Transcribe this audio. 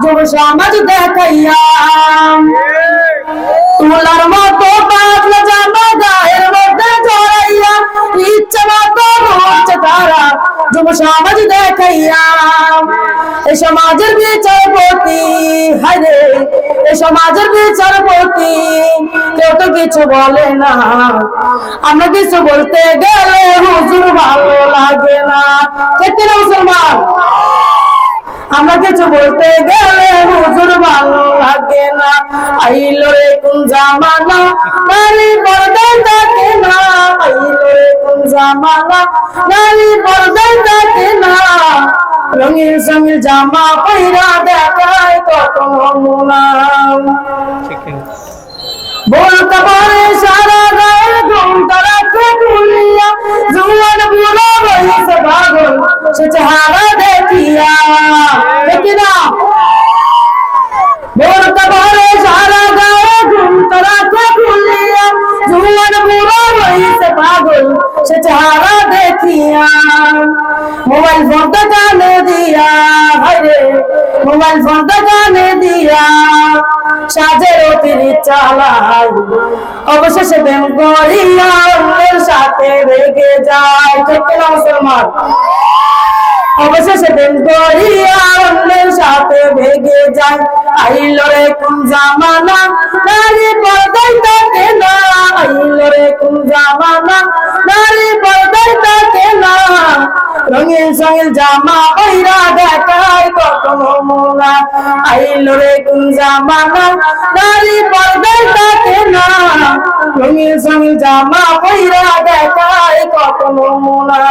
যুব সমাজ দেখাইয়া তুলার মতো পাতলা জামা গায়ের মধ্যে জড়াইয়া ইচ্ছা মতো ঘুরছে তারা যুব সমাজ দেখাইয়া এই সমাজের বিচারপতি হায়রে এই সমাজের বিচারপতি কেউ তো কিছু বলে না আমরা কিছু বলতে গেলে হুজুর ভালো লাগে না ঠিক না মুসলমান আমরা কিছু বলতে গেলে হুজুর ভালো লাগে না আইলো রে কোন জামানা নারী পর্দায় থাকে না আইলো রে কোন জামানা নারী পর্দায় থাকে না রঙিন সঙ্গীর জামা পয়রা দেখায় কত নমুনা বলতে পারে সারা গায়ে ঘুমটা রাখে খুলিয়া জুয়ান বুড়ো রয়েছে পাগল সে চেহারা দেখিয়া দেখি না বলতে পারে সারা গায়ে ঘুমটা রাখে খুলিয়া জুয়ান বুড়ো রয়েছে পাগল সে চেহারা দেখিয়া মোবাইল ফোনটা কানে দিয়া হায়রে মোবাইল ফোনটা কানে দিয়া সাজের অতিরিক্ত চালাই অবশেষে প্রেম করিয়া অন্যের সাথে রেগে যায় ঠিক না মুসলমান অবশেষে প্রেম করিয়া অন্যের সাথে ভেগে যায় আইলো রে কোন জামানা নারী পর্দায় থাকে না আইলো রে কোন জামানা নারী পর্দায় থাকে না রঙিন সঙ্গীর জামা পয়রা দেখায় কত নমুনা আইলো রে কোন জামানা নারী পর্দায় থাকে না রঙিন সঙ্গীর জামা পয়রা দেখায় কত নমুনা।